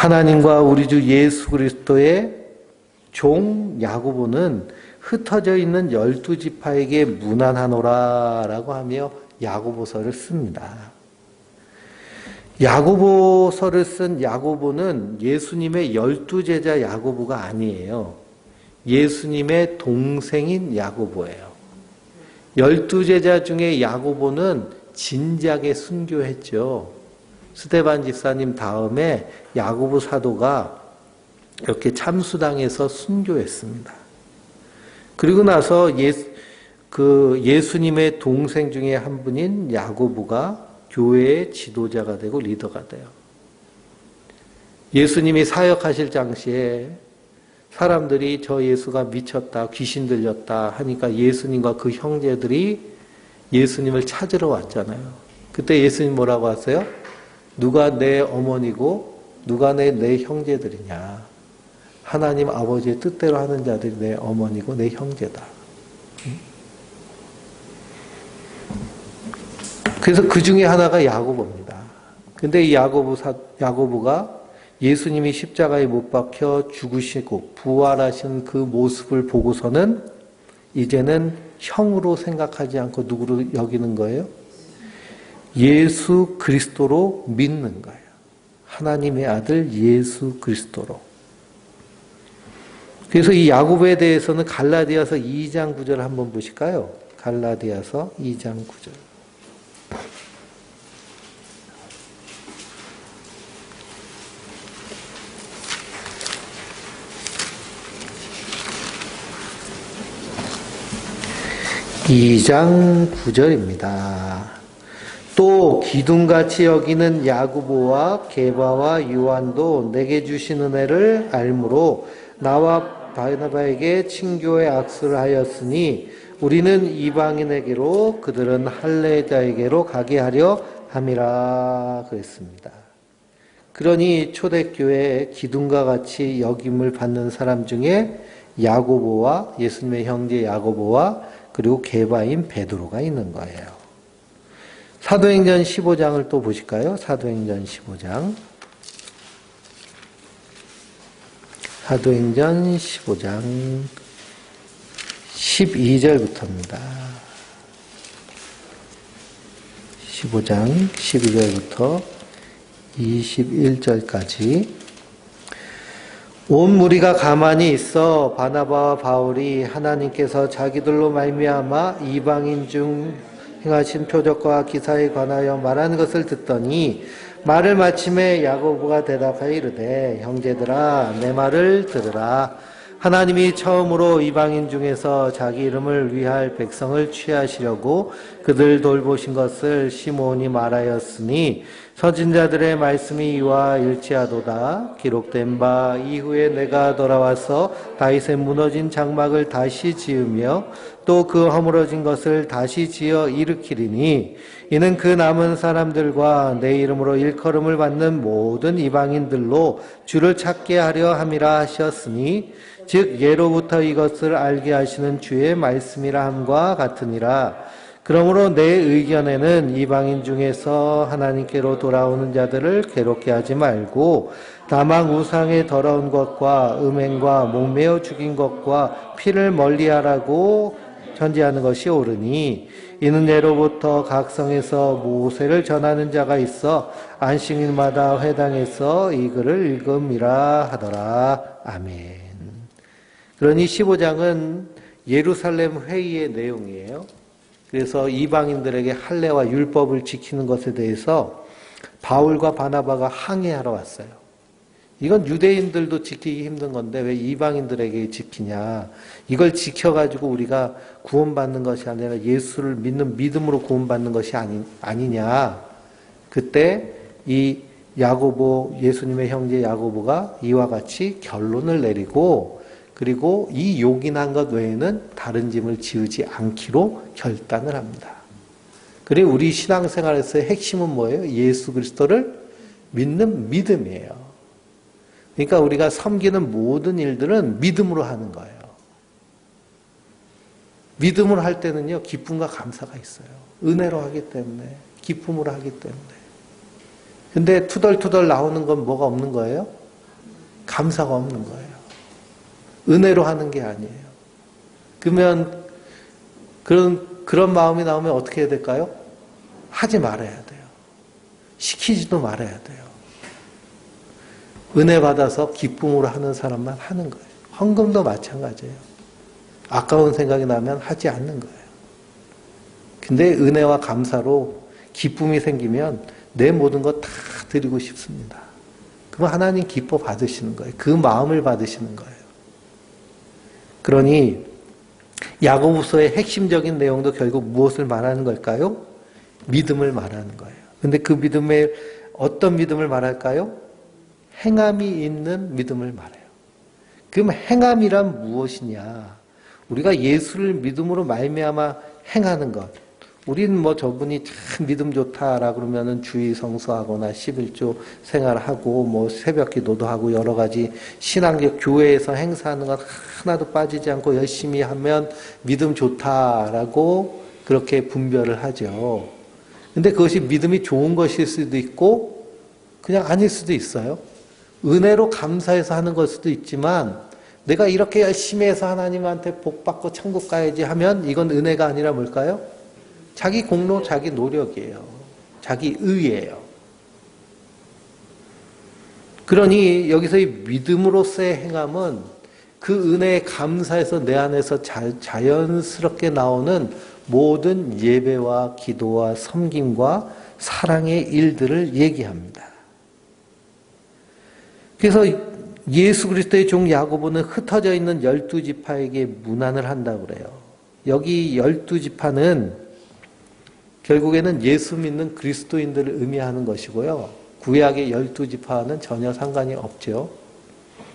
하나님과 우리 주 예수 그리스도의 종 야고보는 흩어져 있는 12지파에게 문안하노라라고 하며 야고보서를 씁니다. 야고보서를 쓴 야고보는 예수님의 12제자 야고보가 아니에요. 예수님의 동생인 야고보예요. 12제자 중에 야고보는 진작에 순교했죠. 스데반 집사님 다음에 야고보 사도가 이렇게 참수당해서 순교했습니다. 그리고 나서 예수님의 동생 중에 한 분인 야고보가 교회의 지도자가 되고 리더가 돼요. 예수님이 사역하실 당시에 사람들이 저 예수가 미쳤다, 귀신 들렸다 하니까 예수님과 그 형제들이 예수님을 찾으러 왔잖아요. 그때 예수님 뭐라고 하세요? 누가 내 어머니고 누가 내 형제들이냐. 하나님 아버지의 뜻대로 하는 자들이 내 어머니고 내 형제다. 그래서 그 중에 하나가 야고보입니다. 근데 이 야고보가 예수님이 십자가에 못 박혀 죽으시고 부활하신 그 모습을 보고서는 이제는 형으로 생각하지 않고 누구로 여기는 거예요? 예수 그리스도로 믿는 거예요. 하나님의 아들 예수 그리스도로. 그래서 이 야고보에 대해서는 갈라디아서 2장 9절 한번 보실까요? 갈라디아서 2장 9절. (2장 9절입니다) 또 기둥같이 여기는 야고보와 게바와 요한도 내게 주신 은혜를 알므로 나와 바나바에게 친교의 악수를 하였으니 우리는 이방인에게로 그들은 할례자에게로 가게 하려 함이라 그랬습니다. 그러니 초대교회 기둥과 같이 여김을 받는 사람 중에 야고보와 예수님의 형제 야고보와 그리고 게바인 베드로가 있는 거예요. 사도행전 15장을 또 보실까요? 사도행전 15장. 사도행전 15장 12절부터입니다. 15장 12절부터 21절까지 온 무리가 가만히 있어 바나바와 바울이 하나님께서 자기들로 말미암아 이방인 중 행하신 표적과 기사에 관하여 말하는 것을 듣더니 말을 마침에 야고보가 대답하여 이르되 형제들아 내 말을 들으라. 하나님이 처음으로 이방인 중에서 자기 이름을 위할 백성을 취하시려고 그들 돌보신 것을 시몬이 말하였으니 선지자들의 말씀이 이와 일치하도다. 기록된 바 이후에 내가 돌아와서 다윗의 무너진 장막을 다시 지으며 또 그 허물어진 것을 다시 지어 일으키리니 이는 그 남은 사람들과 내 이름으로 일컬음을 받는 모든 이방인들로 주를 찾게 하려 함이라 하셨으니 즉 예로부터 이것을 알게 하시는 주의 말씀이라 함과 같으니라. 그러므로 내 의견에는 이방인 중에서 하나님께로 돌아오는 자들을 괴롭게 하지 말고 다만 우상의 더러운 것과 음행과 목매어 죽인 것과 피를 멀리하라고 전제하는 것이 옳으니 이는 예로부터 각 성에서 모세를 전하는 자가 있어 안식일마다 회당에서 이 글을 읽음이라 하더라. 아멘. 그러니 15장은 예루살렘 회의의 내용이에요. 그래서 이방인들에게 할례와 율법을 지키는 것에 대해서 바울과 바나바가 항의하러 왔어요. 이건 유대인들도 지키기 힘든 건데 왜 이방인들에게 지키냐. 이걸 지켜가지고 우리가 구원받는 것이 아니라 예수를 믿는 믿음으로 구원받는 것이 아니냐. 그때 이 야고보, 예수님의 형제 야고보가 이와 같이 결론을 내리고 그리고 이 요긴한 것 외에는 다른 짐을 지우지 않기로 결단을 합니다. 그리고 우리 신앙생활에서의 핵심은 뭐예요? 예수 그리스도를 믿는 믿음이에요. 그러니까 우리가 섬기는 모든 일들은 믿음으로 하는 거예요. 믿음으로 할 때는요, 기쁨과 감사가 있어요. 은혜로 하기 때문에, 기쁨으로 하기 때문에. 근데 투덜투덜 나오는 건 뭐가 없는 거예요? 감사가 없는 거예요. 은혜로 하는 게 아니에요. 그러면 그런 마음이 나오면 어떻게 해야 될까요? 하지 말아야 돼요. 시키지도 말아야 돼요. 은혜 받아서 기쁨으로 하는 사람만 하는 거예요. 헌금도 마찬가지예요. 아까운 생각이 나면 하지 않는 거예요. 근데 은혜와 감사로 기쁨이 생기면 내 모든 것 다 드리고 싶습니다. 그럼 하나님 기뻐 받으시는 거예요. 그 마음을 받으시는 거예요. 그러니 야고보서의 핵심적인 내용도 결국 무엇을 말하는 걸까요? 믿음을 말하는 거예요. 근데 그 믿음에 어떤 믿음을 말할까요? 행함이 있는 믿음을 말해요. 그럼 행함이란 무엇이냐? 우리가 예수를 믿음으로 말미암아 행하는 것. 우리는 뭐 저분이 참 믿음 좋다라 그러면은 주의 성수하거나 11조 생활하고 뭐 새벽 기도도 하고 여러 가지 신앙적 교회에서 행사하는 것 하나도 빠지지 않고 열심히 하면 믿음 좋다라고 그렇게 분별을 하죠. 근데 그것이 믿음이 좋은 것일 수도 있고 그냥 아닐 수도 있어요. 은혜로 감사해서 하는 걸 수도 있지만 내가 이렇게 열심히 해서 하나님한테 복 받고 천국 가야지 하면 이건 은혜가 아니라 뭘까요? 자기 공로, 자기 노력이에요. 자기 의예요. 그러니 여기서 이 믿음으로서의 행함은 그 은혜에 감사해서 내 안에서 자연스럽게 나오는 모든 예배와 기도와 섬김과 사랑의 일들을 얘기합니다. 그래서 예수 그리스도의 종 야고보는 흩어져 있는 12지파에게 문안을 한다고 그래요. 여기 12지파는 결국에는 예수 믿는 그리스도인들을 의미하는 것이고요. 구약의 12지파와는 전혀 상관이 없죠.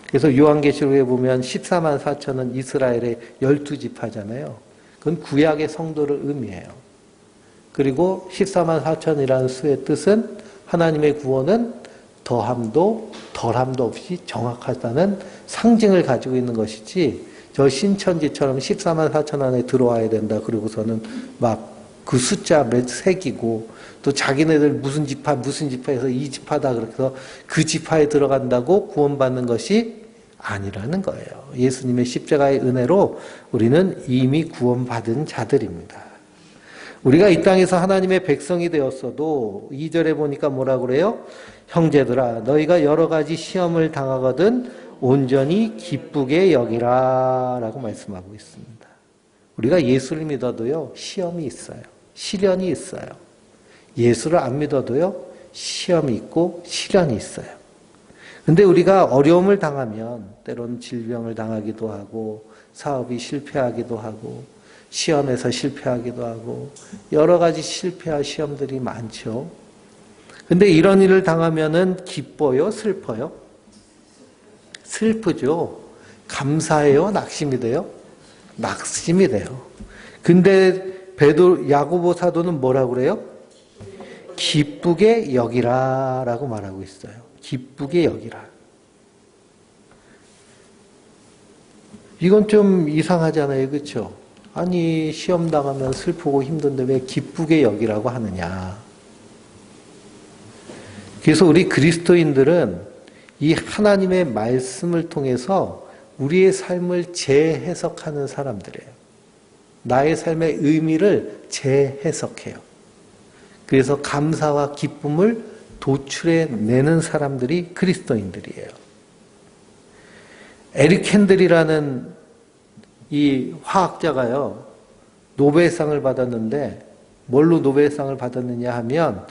그래서 요한계시록에 보면 14만 4천은 이스라엘의 12지파잖아요. 그건 구약의 성도를 의미해요. 그리고 14만 4천이라는 수의 뜻은 하나님의 구원은 더함도 덜함도 없이 정확하다는 상징을 가지고 있는 것이지 저 신천지처럼 14만 4천 안에 들어와야 된다. 그리고서는 막 그 숫자 몇 새기고 또 자기네들 무슨 지파에서 이 지파다 그래서 그 지파에 들어간다고 구원받는 것이 아니라는 거예요. 예수님의 십자가의 은혜로 우리는 이미 구원받은 자들입니다. 우리가 이 땅에서 하나님의 백성이 되었어도 2절에 보니까 뭐라 그래요? 형제들아 너희가 여러 가지 시험을 당하거든 온전히 기쁘게 여기라 라고 말씀하고 있습니다. 우리가 예수를 믿어도요 시험이 있어요. 시련이 있어요. 예수를 안 믿어도요 시험이 있고 시련이 있어요. 근데 우리가 어려움을 당하면 때로는 질병을 당하기도 하고 사업이 실패하기도 하고 시험에서 실패하기도 하고 여러 가지 실패할 시험들이 많죠. 근데 이런 일을 당하면은 기뻐요? 슬퍼요? 슬프죠. 감사해요? 낙심이 돼요? 낙심이 돼요. 근데 야고보 사도는 뭐라고 그래요? 기쁘게 여기라 라고 말하고 있어요. 기쁘게 여기라. 이건 좀 이상하잖아요. 그렇죠? 아니 시험 당하면 슬프고 힘든데 왜 기쁘게 여기라고 하느냐. 그래서 우리 그리스도인들은 이 하나님의 말씀을 통해서 우리의 삶을 재해석하는 사람들이에요. 나의 삶의 의미를 재해석해요. 그래서 감사와 기쁨을 도출해내는 사람들이 그리스도인들이에요. 에릭 핸들이라는 이 화학자가요, 노벨상을 받았는데 뭘로 노벨상을 받았느냐 하면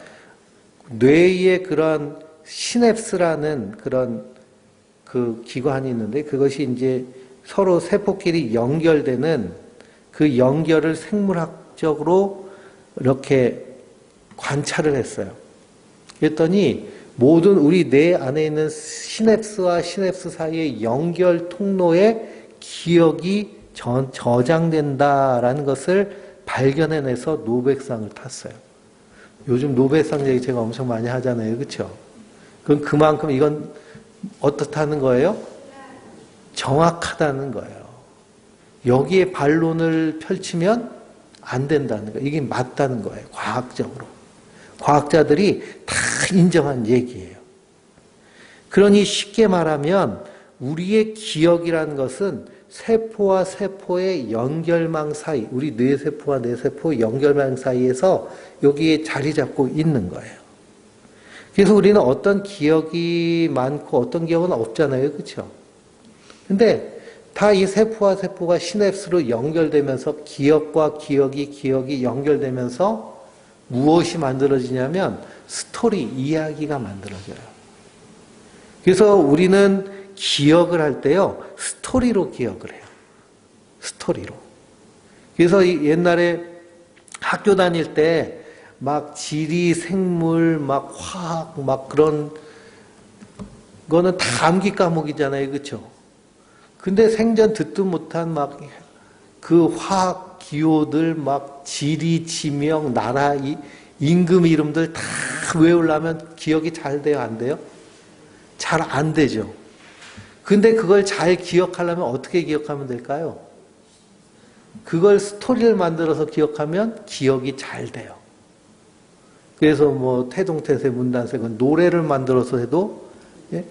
뇌의 그런 시냅스라는 그런 그 기관이 있는데 그것이 이제 서로 세포끼리 연결되는 그 연결을 생물학적으로 이렇게 관찰을 했어요. 그랬더니 모든 우리 뇌 안에 있는 시냅스와 시냅스 사이의 연결 통로에 기억이 저장된다라는 것을 발견해내서 노벨상을 탔어요. 요즘 노벨상 얘기 제가 엄청 많이 하잖아요. 그렇죠? 그럼 그만큼 이건 어떻다는 거예요? 정확하다는 거예요. 여기에 반론을 펼치면 안 된다는 거예요. 이게 맞다는 거예요. 과학적으로. 과학자들이 다 인정한 얘기예요. 그러니 쉽게 말하면 우리의 기억이라는 것은 세포와 세포의 연결망 사이, 우리 뇌세포와 뇌세포의 연결망 사이에서 여기에 자리 잡고 있는 거예요. 그래서 우리는 어떤 기억이 많고 어떤 기억은 없잖아요. 그렇죠? 근데 다 이 세포와 세포가 시냅스로 연결되면서 기억과 기억이 연결되면서 무엇이 만들어지냐면 스토리, 이야기가 만들어져요. 그래서 우리는 기억을 할 때요, 스토리로 기억을 해요. 스토리로. 그래서 옛날에 학교 다닐 때 막 지리, 생물, 막 화학, 막 그런 거는 다 암기 과목이잖아요. 그렇죠? 근데 생전 듣도 못한 막 그 화학 기호들, 막 지리, 지명, 나라, 임금 이름들 다 외우려면 기억이 잘 돼요? 안 돼요? 잘 안 되죠. 근데 그걸 잘 기억하려면 어떻게 기억하면 될까요? 그걸 스토리를 만들어서 기억하면 기억이 잘 돼요. 그래서 뭐 태동태세 문단세 노래를 만들어서 해도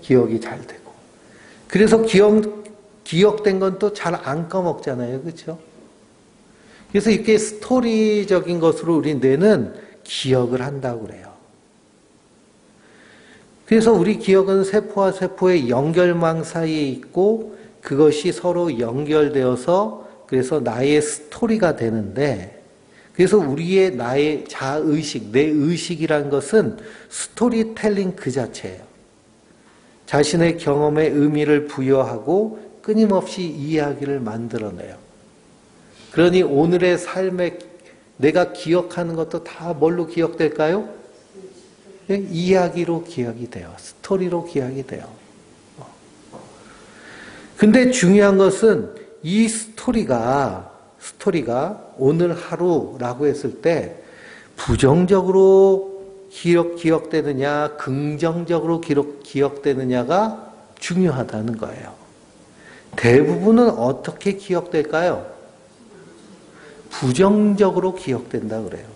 기억이 잘 되고. 그래서 기억된 건 또 잘 안 까먹잖아요. 그렇죠? 그래서 이렇게 스토리적인 것으로 우리 뇌는 기억을 한다고 그래요. 그래서 우리 기억은 세포와 세포의 연결망 사이에 있고 그것이 서로 연결되어서 그래서 나의 스토리가 되는데, 그래서 우리의 나의 자의식, 내 의식이란 것은 스토리텔링 그 자체예요. 자신의 경험에 의미를 부여하고 끊임없이 이야기를 만들어내요. 그러니 오늘의 삶에 내가 기억하는 것도 다 뭘로 기억될까요? 이야기로 기억이 돼요. 스토리로 기억이 돼요. 근데 중요한 것은 이 스토리가 오늘 하루라고 했을 때 부정적으로 기억되느냐, 긍정적으로 기억되느냐가 중요하다는 거예요. 대부분은 어떻게 기억될까요? 부정적으로 기억된다 그래요.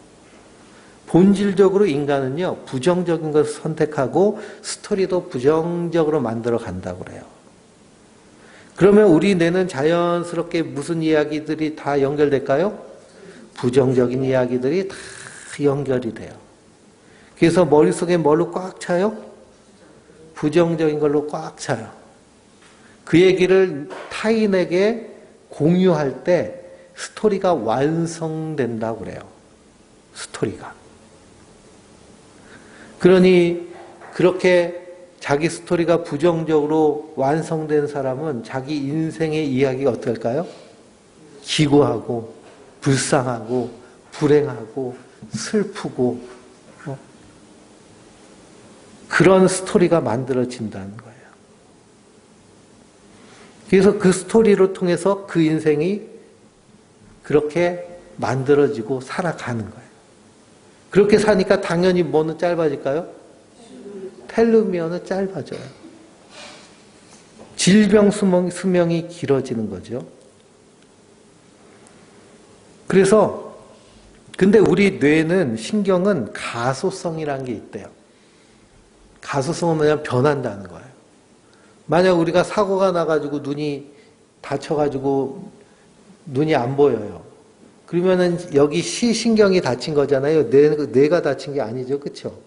본질적으로 인간은요, 부정적인 것을 선택하고 스토리도 부정적으로 만들어 간다고 그래요. 그러면 우리 뇌는 자연스럽게 무슨 이야기들이 다 연결될까요? 부정적인 이야기들이 다 연결이 돼요. 그래서 머릿속에 뭘로 꽉 차요? 부정적인 걸로 꽉 차요. 그 얘기를 타인에게 공유할 때 스토리가 완성된다고 그래요. 스토리가. 그러니 그렇게 자기 스토리가 부정적으로 완성된 사람은 자기 인생의 이야기가 어떨까요? 기구하고 불쌍하고 불행하고 슬프고 그런 스토리가 만들어진다는 거예요. 그래서 그 스토리를 통해서 그 인생이 그렇게 만들어지고 살아가는 거예요. 그렇게 사니까 당연히 뭐는 짧아질까요? 텔로미어는 짧아져요. 질병 수명이 길어지는 거죠. 그래서 근데 우리 뇌는 신경은 가소성이라는 게 있대요. 가소성은 뭐냐면 변한다는 거예요. 만약 우리가 사고가 나가지고 눈이 다쳐가지고 눈이 안 보여요. 그러면은 여기 시신경이 다친 거잖아요. 뇌가 다친 게 아니죠. 그렇죠?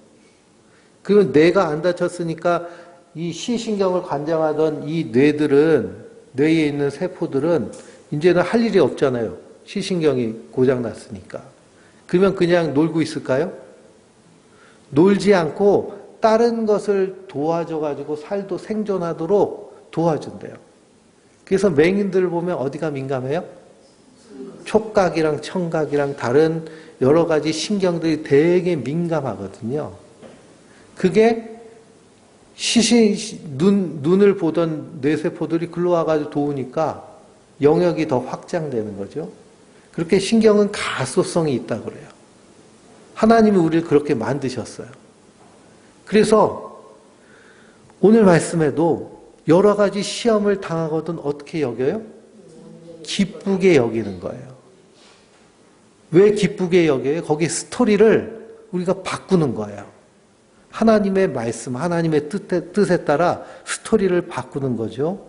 그러면 뇌가 안 다쳤으니까 이 시신경을 관장하던 이 뇌에 있는 세포들은 이제는 할 일이 없잖아요. 시신경이 고장났으니까. 그러면 그냥 놀고 있을까요? 놀지 않고 다른 것을 도와줘가지고 살도 생존하도록 도와준대요. 그래서 맹인들을 보면 어디가 민감해요? 촉각이랑 청각이랑 다른 여러 가지 신경들이 되게 민감하거든요. 그게 눈을 보던 뇌세포들이 글로 와가지고 도우니까 영역이 더 확장되는 거죠. 그렇게 신경은 가소성이 있다고 그래요. 하나님이 우리를 그렇게 만드셨어요. 그래서 오늘 말씀에도 여러 가지 시험을 당하거든 어떻게 여겨요? 기쁘게 여기는 거예요. 왜 기쁘게 여겨요? 거기 스토리를 우리가 바꾸는 거예요. 하나님의 말씀, 하나님의 뜻에 따라 스토리를 바꾸는 거죠.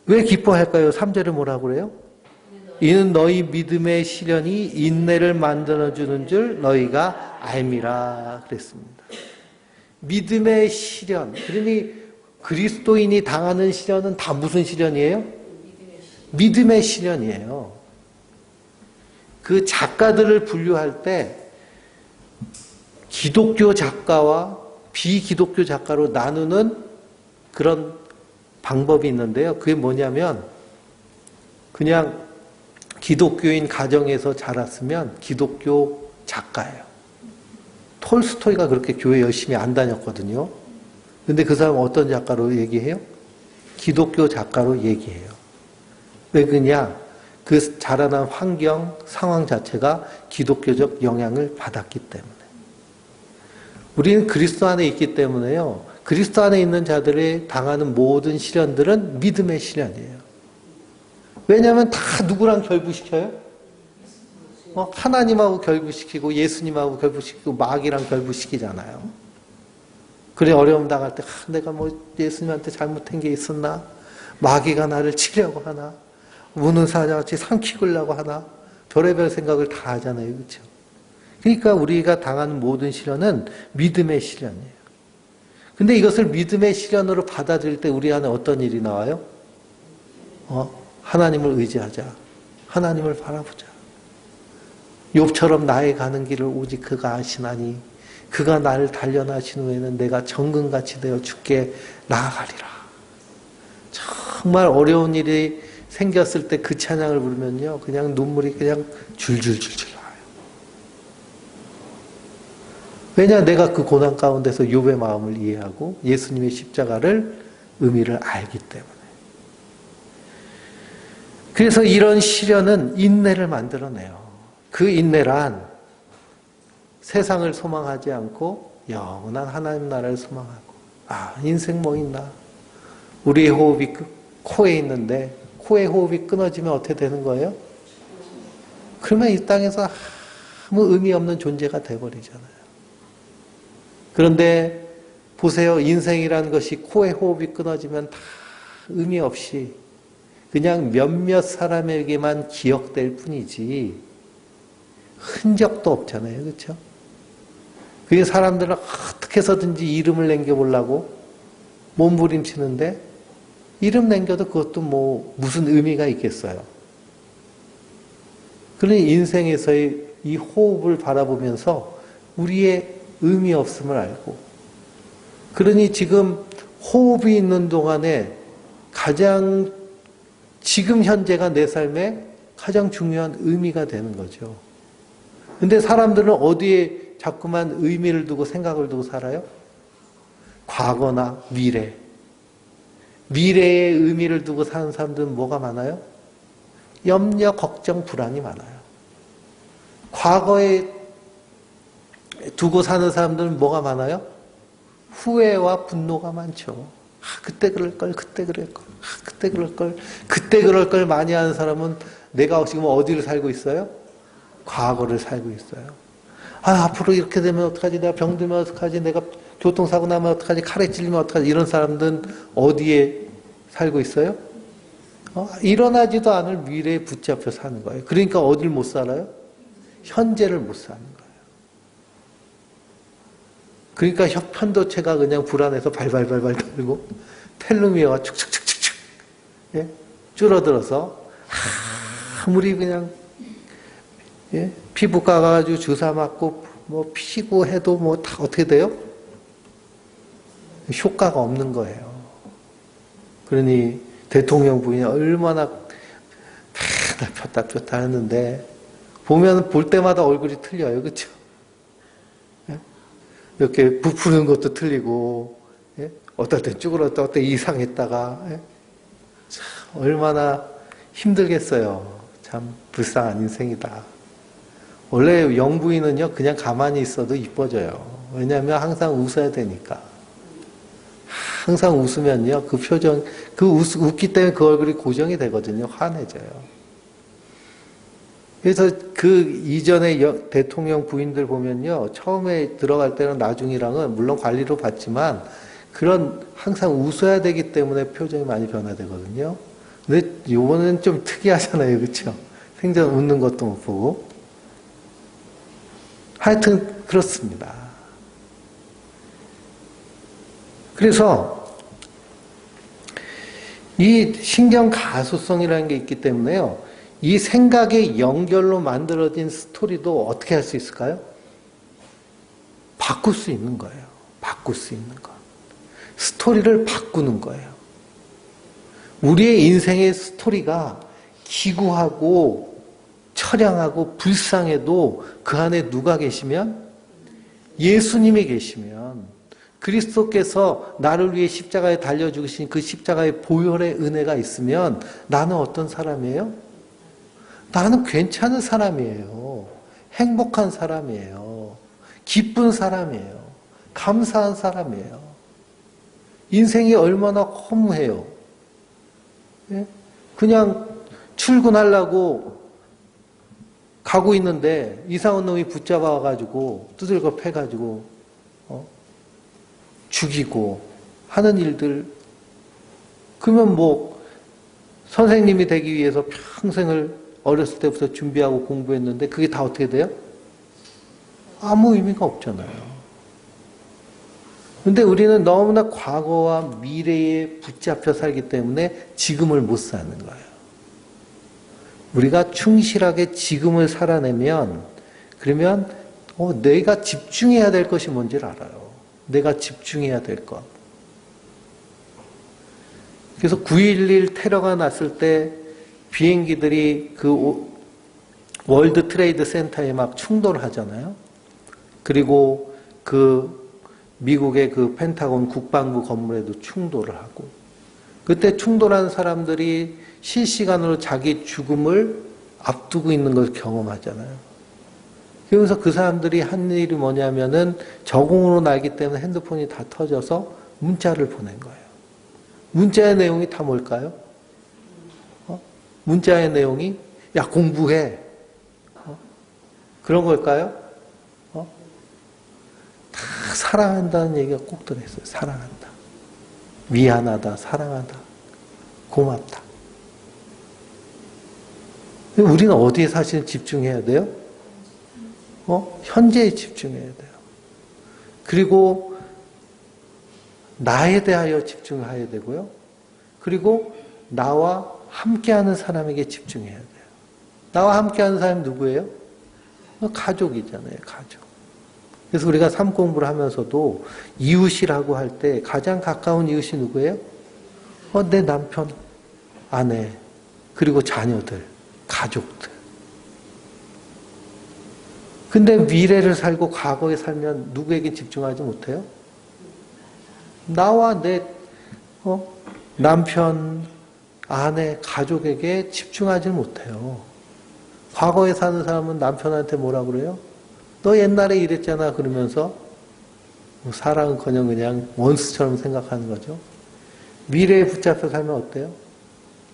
왜 기뻐할까요? 3절에 뭐라고 그래요? 이는 너희 믿음의 시련이 인내를 만들어주는 줄 너희가 알미라 그랬습니다. 믿음의 시련. 그러니 그리스도인이 당하는 시련은 다 무슨 시련이에요? 믿음의 시련이에요. 그 작가들을 분류할 때 기독교 작가와 비기독교 작가로 나누는 그런 방법이 있는데요. 그게 뭐냐면 그냥 기독교인 가정에서 자랐으면 기독교 작가예요. 톨스토이가 그렇게 교회 열심히 안 다녔거든요. 근데 그 사람은 어떤 작가로 얘기해요? 기독교 작가로 얘기해요. 왜 그러냐? 그 자라난 환경, 상황 자체가 기독교적 영향을 받았기 때문에. 우리는 그리스도 안에 있기 때문에요. 그리스도 안에 있는 자들이 당하는 모든 시련들은 믿음의 시련이에요. 왜냐하면 다 누구랑 결부시켜요? 하나님하고 결부시키고 예수님하고 결부시키고 마귀랑 결부시키잖아요. 그래 어려움 당할 때 내가 뭐 예수님한테 잘못한 게 있었나? 마귀가 나를 치려고 하나? 우는 사자같이 삼키려고 하나? 별의별 생각을 다 하잖아요. 그렇죠? 그러니까 우리가 당하는 모든 시련은 믿음의 시련이에요. 근데 이것을 믿음의 시련으로 받아들일 때 우리 안에 어떤 일이 나와요? 하나님을 의지하자. 하나님을 바라보자. 욥처럼 나의 가는 길을 오직 그가 아시나니 그가 나를 단련하신 후에는 내가 정금같이 되어 주께 나아가리라. 정말 어려운 일이 생겼을 때 그 찬양을 부르면요. 그냥 눈물이 그냥 줄줄줄줄 나와요. 왜냐? 내가 그 고난 가운데서 욥의 마음을 이해하고 예수님의 십자가를 의미를 알기 때문에. 그래서 이런 시련은 인내를 만들어내요. 그 인내란 세상을 소망하지 않고 영원한 하나님 나라를 소망하고 인생 뭐 있나? 우리의 호흡이 코에 있는데 코의 호흡이 끊어지면 어떻게 되는 거예요? 그러면 이 땅에서 아무 의미 없는 존재가 돼버리잖아요. 그런데 보세요. 인생이라는 것이 코의 호흡이 끊어지면 다 의미 없이 그냥 몇몇 사람에게만 기억될 뿐이지 흔적도 없잖아요. 그렇죠? 그게 사람들은 어떻게 해서든지 이름을 남겨보려고 몸부림치는데 이름 남겨도 그것도 뭐 무슨 의미가 있겠어요. 그러니 인생에서의 이 호흡을 바라보면서 우리의 의미 없음을 알고 그러니 지금 호흡이 있는 동안에 가장 지금 현재가 내 삶의 가장 중요한 의미가 되는 거죠. 근데 사람들은 어디에 자꾸만 의미를 두고 생각을 두고 살아요? 과거나 미래. 미래의 의미를 두고 사는 사람들은 뭐가 많아요? 염려, 걱정, 불안이 많아요. 과거에 두고 사는 사람들은 뭐가 많아요? 후회와 분노가 많죠. 그때 그럴 걸, 그때 그럴 걸, 그때 그럴 걸, 그때 그럴 걸 많이 하는 사람은 내가 지금 어디를 살고 있어요? 과거를 살고 있어요. 앞으로 이렇게 되면 어떡하지? 내가 병들면 어떡하지? 내가 교통사고 나면 어떡하지? 칼에 찔리면 어떡하지? 이런 사람들은 어디에 살고 있어요? 일어나지도 않을 미래에 붙잡혀 사는 거예요. 그러니까 어딜 못 살아요? 현재를 못 사는 거예요. 그러니까 편도체가 그냥 불안해서 발발발발 떨고 텔로미어가 축축축축축 줄어들어서 아무리 그냥 피부과 가가지고 주사 맞고 뭐 피고 해도 뭐 다 어떻게 돼요? 효과가 없는 거예요. 그러니 대통령 부인이 얼마나 폈다 하는데 보면 볼 때마다 얼굴이 틀려요. 그렇죠? 이렇게 부푸는 것도 틀리고 어떨 때 쭈그렀다 어떨 때 이상했다가 참 얼마나 힘들겠어요. 참 불쌍한 인생이다. 원래 영부인은요 그냥 가만히 있어도 이뻐져요. 왜냐하면 항상 웃어야 되니까. 항상 웃으면요 그 표정 웃기 때문에 그 얼굴이 고정이 되거든요. 환해져요. 그래서 그 이전의 대통령 부인들 보면요. 처음에 들어갈 때는 나중이랑은 물론 관리로 받지만 그런 항상 웃어야 되기 때문에 표정이 많이 변화되거든요. 근데 요거는 좀 특이하잖아요. 그렇죠? 생전 웃는 것도 못 보고. 하여튼 그렇습니다. 그래서 이 신경 가소성이라는 게 있기 때문에요. 이 생각의 연결로 만들어진 스토리도 어떻게 할 수 있을까요? 바꿀 수 있는 거예요. 바꿀 수 있는 거. 스토리를 바꾸는 거예요. 우리의 인생의 스토리가 기구하고 처량하고 불쌍해도 그 안에 누가 계시면? 예수님이 계시면 그리스도께서 나를 위해 십자가에 달려 죽으신 그 십자가의 보혈의 은혜가 있으면 나는 어떤 사람이에요? 나는 괜찮은 사람이에요. 행복한 사람이에요. 기쁜 사람이에요. 감사한 사람이에요. 인생이 얼마나 허무해요. 예? 그냥 출근하려고 가고 있는데 이상한 놈이 붙잡아가지고 두들겨 패가지고 죽이고 하는 일들. 그러면 뭐 선생님이 되기 위해서 평생을 어렸을 때부터 준비하고 공부했는데 그게 다 어떻게 돼요? 아무 의미가 없잖아요. 근데 우리는 너무나 과거와 미래에 붙잡혀 살기 때문에 지금을 못 사는 거예요. 우리가 충실하게 지금을 살아내면 그러면 내가 집중해야 될 것이 뭔지를 알아요. 내가 집중해야 될 것. 그래서 9.11 테러가 났을 때 비행기들이 그 월드 트레이드 센터에 막 충돌을 하잖아요. 그리고 그 미국의 그 펜타곤 국방부 건물에도 충돌을 하고 그때 충돌한 사람들이 실시간으로 자기 죽음을 앞두고 있는 걸 경험하잖아요. 그러면서 그 사람들이 한 일이 뭐냐면은 저공으로 날기 때문에 핸드폰이 다 터져서 문자를 보낸 거예요. 문자의 내용이 다 뭘까요? 문자의 내용이 야 공부해. 그런 걸까요? 다 사랑한다는 얘기가 꼭 들어있어요. 사랑한다. 미안하다. 사랑하다. 고맙다. 우리는 어디에 사실 집중해야 돼요? 현재에 집중해야 돼요. 그리고 나에 대하여 집중해야 되고요. 그리고 나와 함께하는 사람에게 집중해야 돼요. 나와 함께하는 사람이 누구예요? 가족이잖아요. 가족. 그래서 우리가 삶 공부를 하면서도 이웃이라고 할 때 가장 가까운 이웃이 누구예요? 내 남편, 아내, 그리고 자녀들, 가족들. 근데 미래를 살고 과거에 살면 누구에게 집중하지 못해요? 나와 내 남편, 아내, 가족에게 집중하지 못해요. 과거에 사는 사람은 남편한테 뭐라 그래요? 너 옛날에 이랬잖아 그러면서 사랑은커녕 그냥 원수처럼 생각하는 거죠. 미래에 붙잡혀 살면 어때요?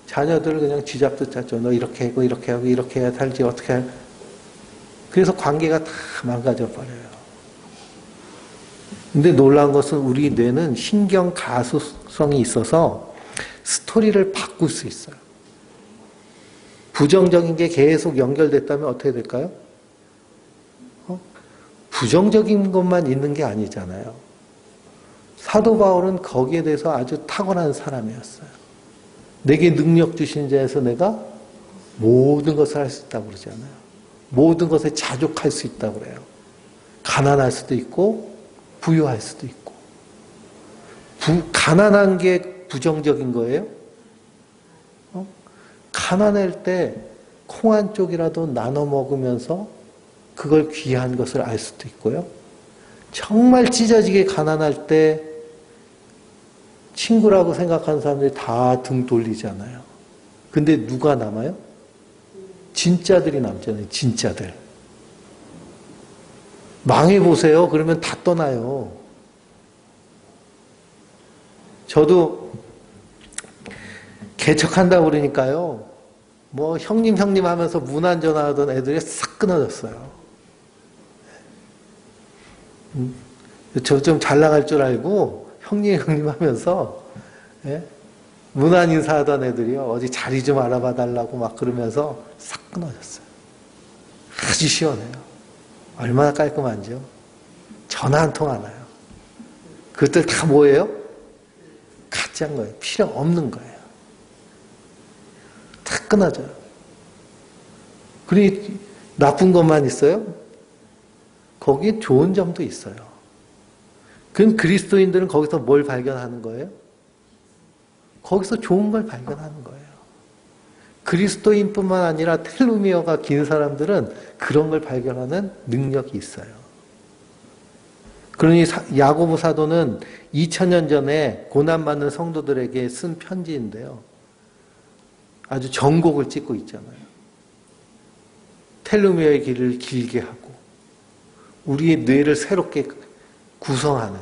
자녀들을 그냥 쥐잡듯 잡죠. 너 이렇게 하고 이렇게 하고 이렇게 해야 살지 어떻게 할. 그래서 관계가 다 망가져 버려요. 근데 놀라운 것은 우리 뇌는 신경 가소성이 있어서 스토리를 바꿀 수 있어요. 부정적인 게 계속 연결됐다면 어떻게 될까요? 부정적인 것만 있는 게 아니잖아요. 사도 바울은 거기에 대해서 아주 탁월한 사람이었어요. 내게 능력 주신 자에서 내가 모든 것을 할 수 있다고 그러잖아요. 모든 것에 자족할 수 있다고 그래요. 가난할 수도 있고 부유할 수도 있고. 가난한 게 부정적인 거예요? 가난할 때 콩 한 쪽이라도 나눠 먹으면서 그걸 귀한 것을 알 수도 있고요. 정말 찢어지게 가난할 때 친구라고 생각하는 사람들이 다 등 돌리잖아요. 근데 누가 남아요? 진짜들이 남잖아요. 진짜들. 망해보세요. 그러면 다 떠나요. 저도 개척한다고 그러니까요. 뭐 형님 하면서 문안 전화하던 애들이 싹 끊어졌어요. 저 좀 잘 나갈 줄 알고 형님 하면서 예? 문안 인사하던 애들이요. 어디 자리 좀 알아봐 달라고 막 그러면서 싹 끊어졌어요. 아주 시원해요. 얼마나 깔끔한지요. 전화 한 통 안 와요. 그것들 다 뭐예요? 가짜인 거예요. 필요 없는 거예요. 다 끊어져요. 그리고 나쁜 것만 있어요? 거기에 좋은 점도 있어요. 그럼 그리스도인들은 거기서 뭘 발견하는 거예요? 거기서 좋은 걸 발견하는 거예요. 그리스도인뿐만 아니라 텔로미어가 긴 사람들은 그런 걸 발견하는 능력이 있어요. 그러니 야고보 사도는 2000년 전에 고난받는 성도들에게 쓴 편지인데요. 아주 전곡을 찍고 있잖아요. 텔로미어의 길을 길게 하고 우리의 뇌를 새롭게 구성하는,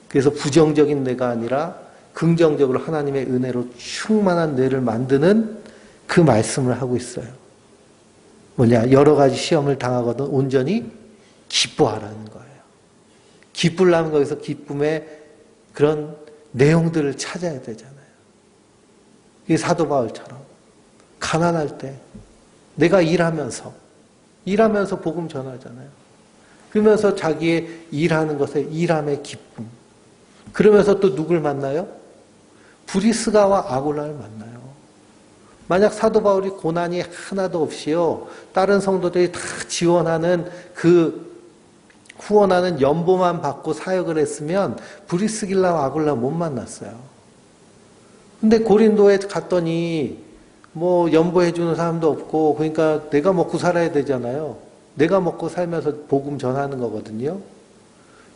그래서 부정적인 뇌가 아니라 긍정적으로 하나님의 은혜로 충만한 뇌를 만드는 그 말씀을 하고 있어요. 뭐냐? 여러 가지 시험을 당하거든 온전히 기뻐하라는 거예요. 기쁘려면 거기서 기쁨의 그런 내용들을 찾아야 되잖아요. 이 사도 바울처럼 가난할 때 내가 일하면서 복음 전하잖아요. 그러면서 자기의 일하는 것에 일함의 기쁨. 그러면서 또 누굴 만나요? 브리스가와 아굴라를 만나요. 만약 사도 바울이 고난이 하나도 없이요, 다른 성도들이 다 지원하는 후원하는 연보만 받고 사역을 했으면 브리스길라와 아굴라 못 만났어요. 근데 고린도에 갔더니 뭐 연보해주는 사람도 없고, 그러니까 내가 먹고 살아야 되잖아요. 내가 먹고 살면서 복음 전하는 거거든요.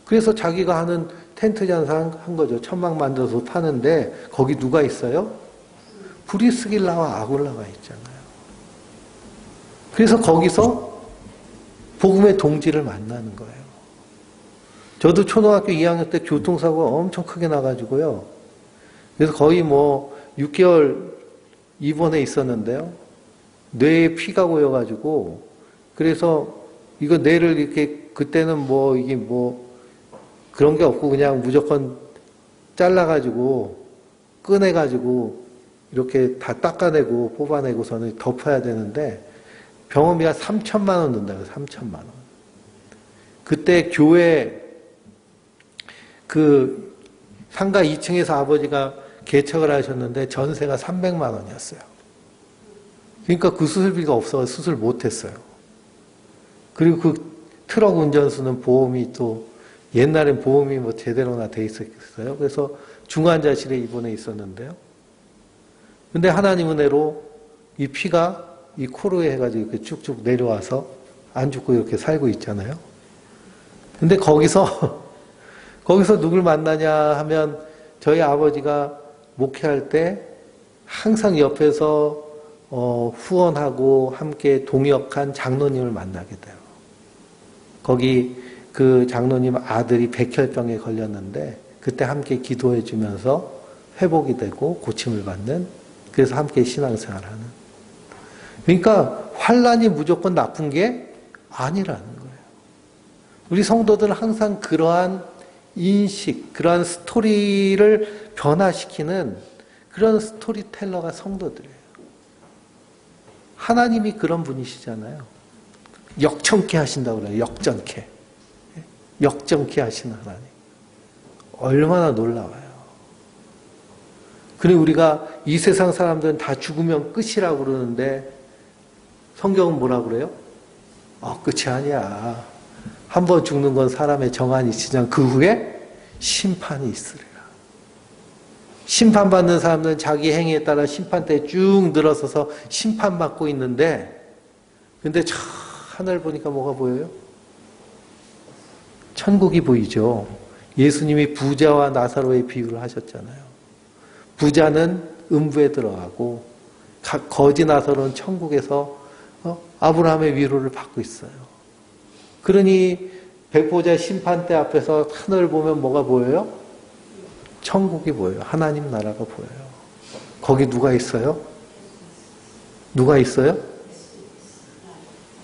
그래서 자기가 하는 텐트 장사 한 거죠. 천막 만들어서 파는데 거기 누가 있어요? 브리스길라와 아굴라가 있잖아요. 그래서 거기서 복음의 동지를 만나는 거예요. 저도 초등학교 2학년 때 교통사고가 엄청 크게 나가지고요. 그래서 거의 뭐 6개월 입원해 있었는데요. 뇌에 피가 고여가지고, 그래서 이거 뇌를 이렇게, 그때는 뭐 이게 뭐 그런 게 없고 그냥 무조건 잘라가지고 꺼내가지고 이렇게 다 닦아내고 뽑아내고서는 덮어야 되는데 병원비가 3천만 원 든다고요. 3천만 원. 그때 교회 그 상가 2층에서 아버지가 개척을 하셨는데 전세가 300만 원이었어요. 그러니까 그 수술비가 없어서 수술 못했어요. 그리고 그 트럭 운전수는 보험이 또 옛날엔 보험이 뭐 제대로나 돼 있었어요. 그래서 중환자실에 입원해 있었는데요. 근데 하나님 은혜로 이 피가 이 코로에 해가지고 이렇게 쭉쭉 내려와서 안 죽고 이렇게 살고 있잖아요. 근데 거기서 누굴 만나냐 하면 저희 아버지가 목회할 때 항상 옆에서 후원하고 함께 동역한 장로님을 만나게 돼요. 거기 그 장로님 아들이 백혈병에 걸렸는데 그때 함께 기도해 주면서 회복이 되고 고침을 받는, 그래서 함께 신앙생활하는. 그러니까 환란이 무조건 나쁜 게 아니라는 거예요. 우리 성도들은 항상 그러한 인식, 그러한 스토리를 변화시키는 그런 스토리텔러가 성도들이에요. 하나님이 그런 분이시잖아요. 역전케 하신다고 그래요. 역전케 하시는 하나님. 얼마나 놀라워요. 그리고 우리가 이 세상 사람들은 다 죽으면 끝이라고 그러는데 성경은 뭐라고 그래요? 끝이 아니야. 한 번 죽는 건 사람의 정한이 지난 그 후에 심판이 있으리라. 심판받는 사람들은 자기 행위에 따라 심판대에 쭉 늘어서서 심판받고 있는데, 근데 저 하늘 보니까 뭐가 보여요? 천국이 보이죠. 예수님이 부자와 나사로의 비유를 하셨잖아요. 부자는 음부에 들어가고 거지 나사로는 천국에서 아브라함의 위로를 받고 있어요. 그러니 백보자 심판대 앞에서 하늘을 보면 뭐가 보여요? 천국이 보여요. 하나님 나라가 보여요. 거기 누가 있어요? 누가 있어요?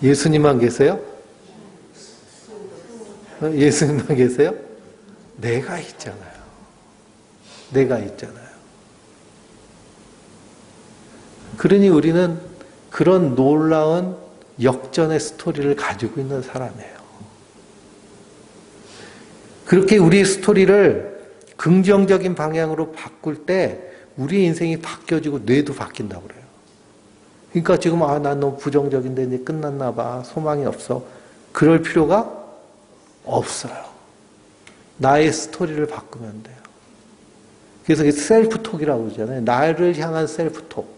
예수님만 계세요? 예수님만 계세요? 내가 있잖아요. 내가 있잖아요. 그러니 우리는 그런 놀라운 역전의 스토리를 가지고 있는 사람이에요. 그렇게 우리 스토리를 긍정적인 방향으로 바꿀 때 우리 인생이 바뀌어지고 뇌도 바뀐다고 그래요. 그러니까 지금 난 너무 부정적인데 이제 끝났나 봐. 소망이 없어. 그럴 필요가 없어요. 나의 스토리를 바꾸면 돼요. 그래서 셀프톡이라고 그러잖아요. 나를 향한 셀프톡.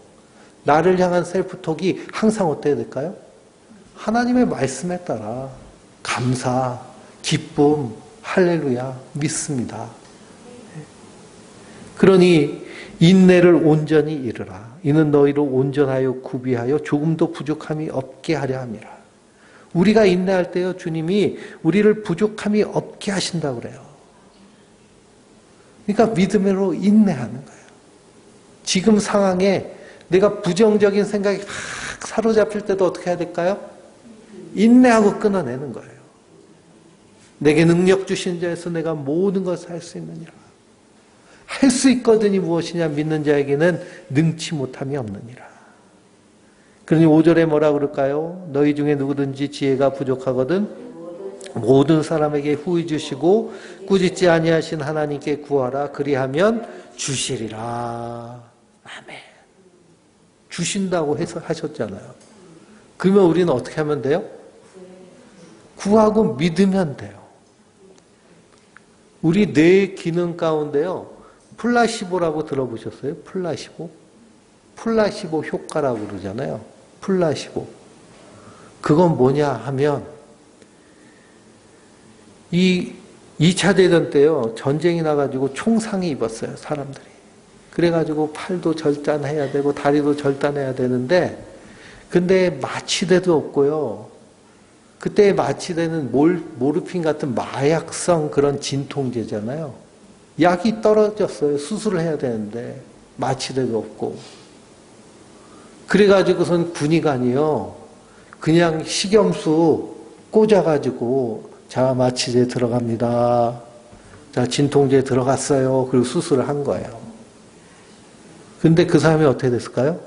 나를 향한 셀프톡이 항상 어때야 될까요? 하나님의 말씀에 따라 감사, 기쁨, 할렐루야, 믿습니다. 그러니 인내를 온전히 이루라. 이는 너희를 온전하여 구비하여 조금도 부족함이 없게 하려 함이라. 우리가 인내할 때요, 주님이 우리를 부족함이 없게 하신다고 그래요. 그러니까 믿음으로 인내하는 거예요. 지금 상황에 내가 부정적인 생각이 막 사로잡힐 때도 어떻게 해야 될까요? 인내하고 끊어내는 거예요. 내게 능력 주신 자에서 내가 모든 것을 할 수 있느니라. 할 수 있거든이 무엇이냐 믿는 자에게는 능치 못함이 없느니라. 그러니 5절에 뭐라 그럴까요? 너희 중에 누구든지 지혜가 부족하거든 모든 사람에게 후히 주시고 꾸짖지 아니하신 하나님께 구하라. 그리하면 주시리라. 아멘. 주신다고 해서 하셨잖아요. 그러면 우리는 어떻게 하면 돼요? 구하고 믿으면 돼요. 우리 뇌 기능 가운데요. 플라시보라고 들어보셨어요? 플라시보? 플라시보 효과라고 그러잖아요. 플라시보. 그건 뭐냐 하면 이 2차 대전 때요. 전쟁이 나가지고 총상이 입었어요. 사람들이. 그래가지고 팔도 절단해야 되고 다리도 절단해야 되는데 근데 마취대도 없고요. 그때 마취대는 모르핀 같은 마약성 그런 진통제잖아요. 약이 떨어졌어요. 수술을 해야 되는데 마취대도 없고. 그래가지고선 군의관이요. 그냥 식염수 꽂아가지고 자 마취제 들어갑니다. 자 진통제 들어갔어요. 그리고 수술을 한 거예요. 근데 그 사람이 어떻게 됐을까요?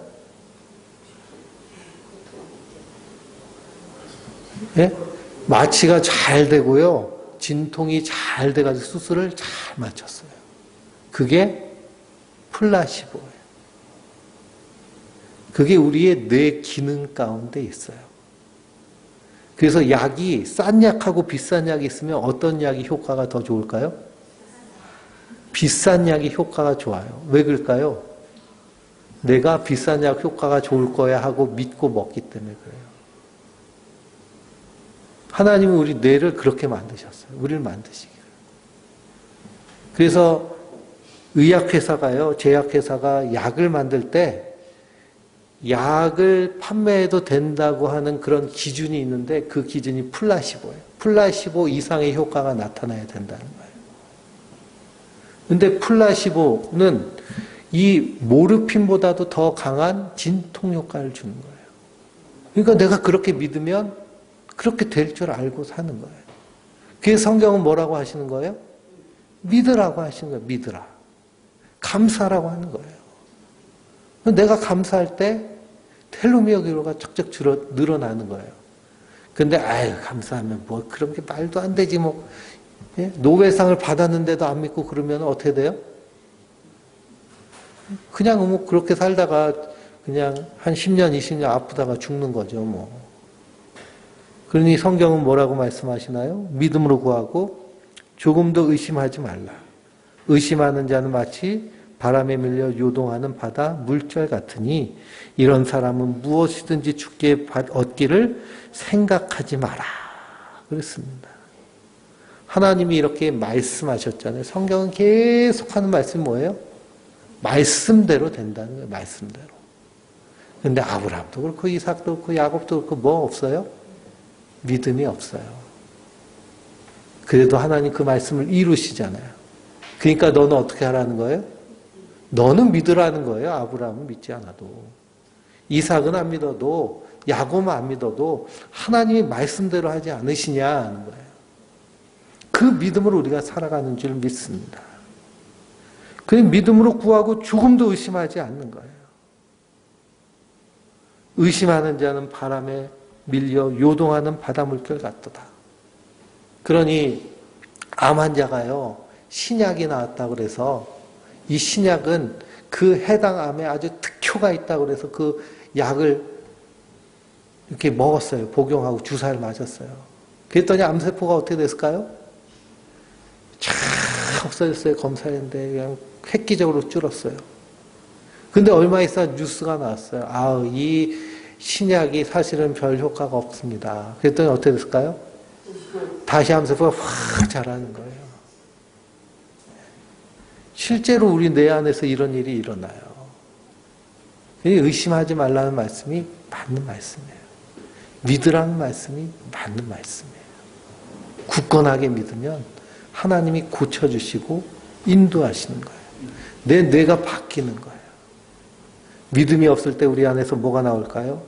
예? 마취가 잘 되고요. 진통이 잘 돼가지고 수술을 잘 마쳤어요. 그게 플라시보예요. 그게 우리의 뇌 기능 가운데 있어요. 그래서 약이 싼 약하고 비싼 약이 있으면 어떤 약이 효과가 더 좋을까요? 비싼 약이 효과가 좋아요. 왜 그럴까요? 내가 비싼 약 효과가 좋을 거야 하고 믿고 먹기 때문에 그래요. 하나님은 우리 뇌를 그렇게 만드셨어요. 우리를 만드시기를. 그래서 의약회사가요, 제약회사가 약을 만들 때 약을 판매해도 된다고 하는 그런 기준이 있는데 그 기준이 플라시보예요. 플라시보 이상의 효과가 나타나야 된다는 거예요. 근데 플라시보는 이 모르핀보다도 더 강한 진통 효과를 주는 거예요. 그러니까 내가 그렇게 믿으면 그렇게 될 줄 알고 사는 거예요. 그래서 성경은 뭐라고 하시는 거예요? 믿으라고 하시는 거예요. 믿으라. 감사라고 하는 거예요. 내가 감사할 때 텔로미어 기로가 쩍쩍 늘어나는 거예요. 근데 아유 감사하면 뭐 그런 게 말도 안 되지 뭐. 예? 노벨상을 받았는데도 안 믿고 그러면 어떻게 돼요? 그냥 뭐 그렇게 살다가 그냥 한 10년, 20년 아프다가 죽는 거죠 뭐. 그러니 성경은 뭐라고 말씀하시나요? 믿음으로 구하고 조금도 의심하지 말라. 의심하는 자는 마치 바람에 밀려 요동하는 바다 물결 같으니 이런 사람은 무엇이든지 주께 얻기를 생각하지 마라. 그렇습니다. 하나님이 이렇게 말씀하셨잖아요. 성경은 계속하는 말씀이 뭐예요? 말씀대로 된다는 거예요. 말씀대로. 근데 아브라함도 그렇고 이삭도 그렇고 야곱도 그렇고 뭐 없어요? 믿음이 없어요. 그래도 하나님 그 말씀을 이루시잖아요. 그러니까 너는 어떻게 하라는 거예요? 너는 믿으라는 거예요. 아브라함은 믿지 않아도. 이삭은 안 믿어도 야곱은 안 믿어도 하나님이 말씀대로 하지 않으시냐 하는 거예요. 그 믿음으로 우리가 살아가는 줄 믿습니다. 그 믿음으로 구하고 조금도 의심하지 않는 거예요. 의심하는 자는 바람에 밀려 요동하는 바닷물결 같도다. 그러니 암 환자가요, 신약이 나왔다고 그래서 이 신약은 그 해당 암에 아주 특효가 있다고 그래서 그 약을 이렇게 먹었어요. 복용하고 주사를 맞았어요. 그랬더니 암세포가 어떻게 됐을까요? 쫙 없어졌어요. 검사했는데 그냥 획기적으로 줄었어요. 근데 얼마 있어 뉴스가 나왔어요. 아, 이 신약이 사실은 별 효과가 없습니다. 그랬더니 어떻게 됐을까요? 다시 암세포가 확 자라는 거예요. 실제로 우리 뇌 안에서 이런 일이 일어나요. 의심하지 말라는 말씀이 맞는 말씀이에요. 믿으라는 말씀이 맞는 말씀이에요. 굳건하게 믿으면 하나님이 고쳐주시고 인도하시는 거예요. 내 뇌가 바뀌는 거예요. 믿음이 없을 때 우리 안에서 뭐가 나올까요?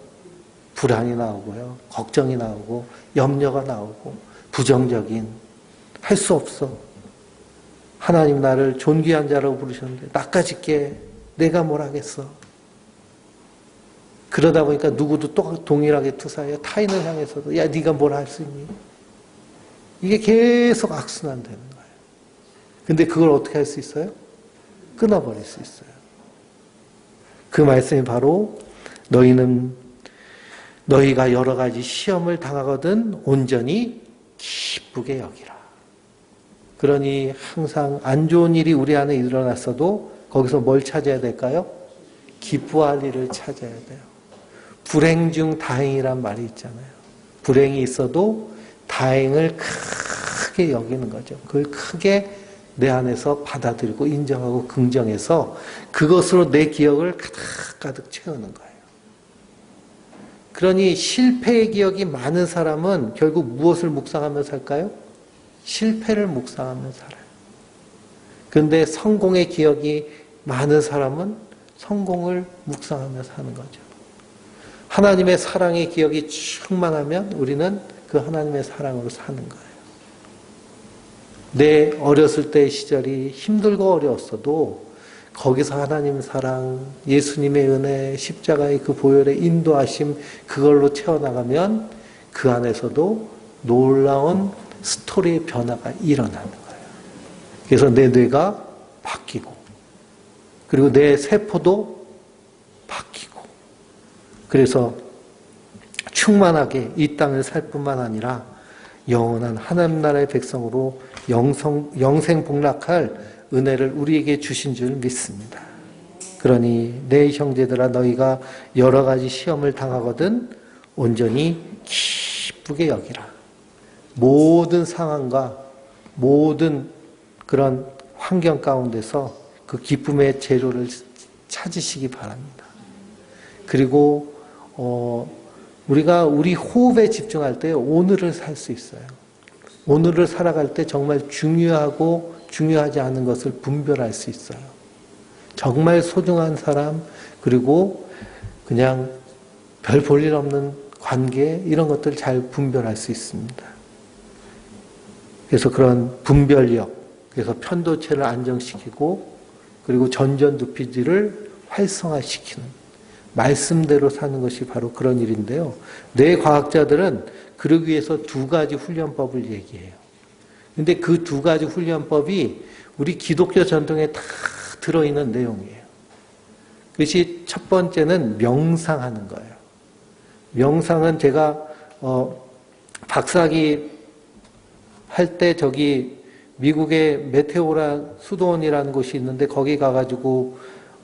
불안이 나오고요. 걱정이 나오고 염려가 나오고 부정적인 할 수 없어. 하나님 나를 존귀한 자라고 부르셨는데 나까짓게 내가 뭘 하겠어. 그러다 보니까 누구도 또 동일하게 투사해요. 타인을 향해서도 야 네가 뭘 할 수 있니? 이게 계속 악순환되는 거예요. 근데 그걸 어떻게 할 수 있어요? 끊어버릴 수 있어요. 그 말씀이 바로 너희가 여러 가지 시험을 당하거든 온전히 기쁘게 여기라. 그러니 항상 안 좋은 일이 우리 안에 일어났어도 거기서 뭘 찾아야 될까요? 기뻐할 일을 찾아야 돼요. 불행 중 다행이란 말이 있잖아요. 불행이 있어도 다행을 크게 여기는 거죠. 그걸 크게 내 안에서 받아들이고 인정하고 긍정해서 그것으로 내 기억을 가득 채우는 거예요. 그러니 실패의 기억이 많은 사람은 결국 무엇을 묵상하며 살까요? 실패를 묵상하며 살아요. 그런데 성공의 기억이 많은 사람은 성공을 묵상하며 사는 거죠. 하나님의 사랑의 기억이 충만하면 우리는 그 하나님의 사랑으로 사는 거예요. 내 어렸을 때의 시절이 힘들고 어려웠어도 거기서 하나님 사랑, 예수님의 은혜, 십자가의 그 보혈의 인도하심 그걸로 채워나가면 그 안에서도 놀라운 스토리의 변화가 일어나는 거예요. 그래서 내 뇌가 바뀌고 그리고 내 세포도 바뀌고 그래서 충만하게 이 땅을 살 뿐만 아니라 영원한 하나님 나라의 백성으로 영생복락할 은혜를 우리에게 주신 줄 믿습니다. 그러니 내 형제들아 너희가 여러 가지 시험을 당하거든 온전히 기쁘게 여기라. 모든 상황과 모든 그런 환경 가운데서 그 기쁨의 재료를 찾으시기 바랍니다. 그리고 우리가 우리 호흡에 집중할 때 오늘을 살 수 있어요. 오늘을 살아갈 때 정말 중요하고 중요하지 않은 것을 분별할 수 있어요. 정말 소중한 사람 그리고 그냥 별 볼 일 없는 관계 이런 것들 잘 분별할 수 있습니다. 그래서 그런 분별력, 그래서 편도체를 안정시키고 그리고 전전두피질을 활성화시키는 말씀대로 사는 것이 바로 그런 일인데요. 뇌과학자들은 그러기 위해서 두 가지 훈련법을 얘기해요. 근데 그 두 가지 훈련법이 우리 기독교 전통에 다 들어있는 내용이에요. 그것이 첫 번째는 명상하는 거예요. 명상은 제가 박사학위 할 때 저기 미국의 메테오라 수도원이라는 곳이 있는데 거기 가가지고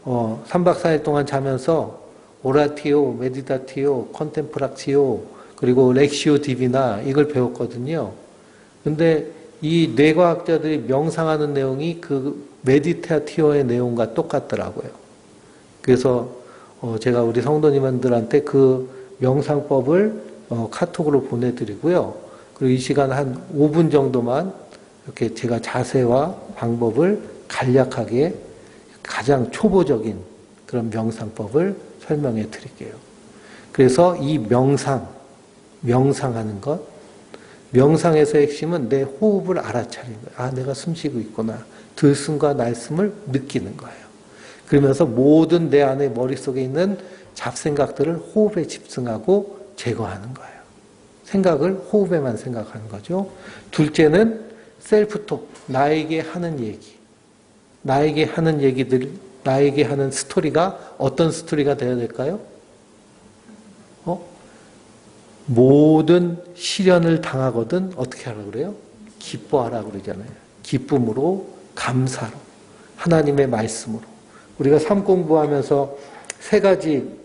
3박 4일 동안 자면서 오라티오, 메디타티오, 컨템프락티오 그리고 렉시오 디비나 이걸 배웠거든요. 근데 이 뇌과학자들이 명상하는 내용이 그 메디타티오의 내용과 똑같더라고요. 그래서 제가 우리 성도님들한테 그 명상법을 카톡으로 보내드리고요. 그리고 이 시간 한 5분 정도만 이렇게 제가 자세와 방법을 간략하게 가장 초보적인 그런 명상법을 설명해 드릴게요. 그래서 이 명상하는 것, 명상에서의 핵심은 내 호흡을 알아차리는 거예요. 아, 내가 숨 쉬고 있구나. 들숨과 날숨을 느끼는 거예요. 그러면서 모든 내 안에 머릿속에 있는 잡생각들을 호흡에 집중하고 제거하는 거예요. 생각을 호흡에만 생각하는 거죠. 둘째는 셀프톡, 나에게 하는 얘기. 나에게 하는 얘기들, 나에게 하는 스토리가 어떤 스토리가 되어야 될까요? 모든 시련을 당하거든 어떻게 하라고 그래요? 기뻐하라고 그러잖아요. 기쁨으로, 감사로, 하나님의 말씀으로. 우리가 삶 공부하면서 세 가지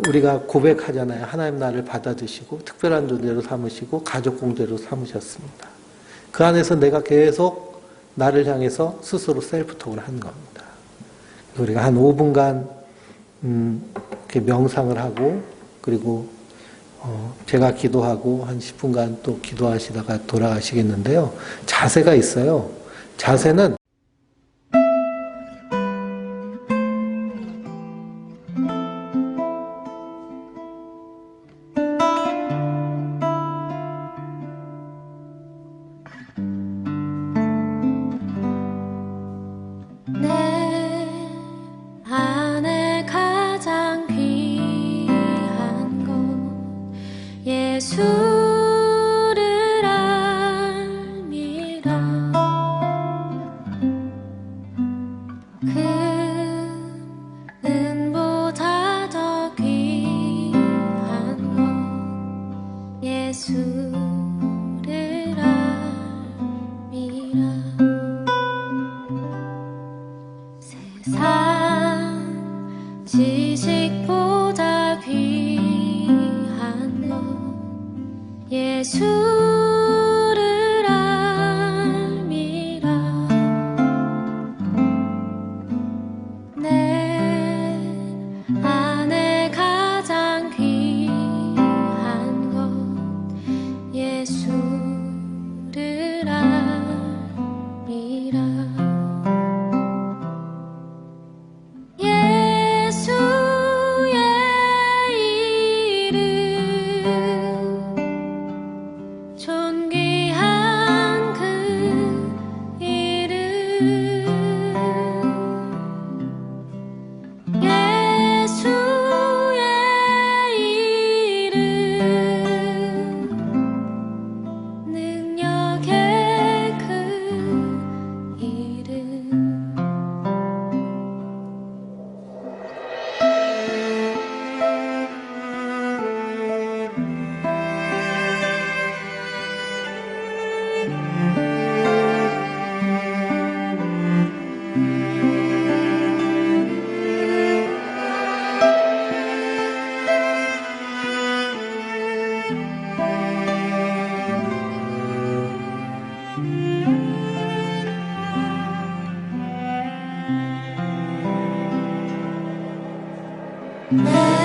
우리가 고백하잖아요. 하나님 나를 받아주시고 특별한 존재로 삼으시고 가족 공동체로 삼으셨습니다. 그 안에서 내가 계속 나를 향해서 스스로 셀프톡을 하는 겁니다. 우리가 한 5분간 이렇게 명상을 하고 그리고 제가 기도하고 한 10분간 또 기도하시다가 돌아가시겠는데요. 자세가 있어요. 자세는 예수를 알미라. 은보다 더 귀한 것 예수를 알미라. 세상 지식보다 귀한 것 예수를 알미라. 내 안에 가장 귀한 것 예수를 알미라. 예수의 이름 존귀한 그 이름 예수의 이름 능력의 그 이름. 내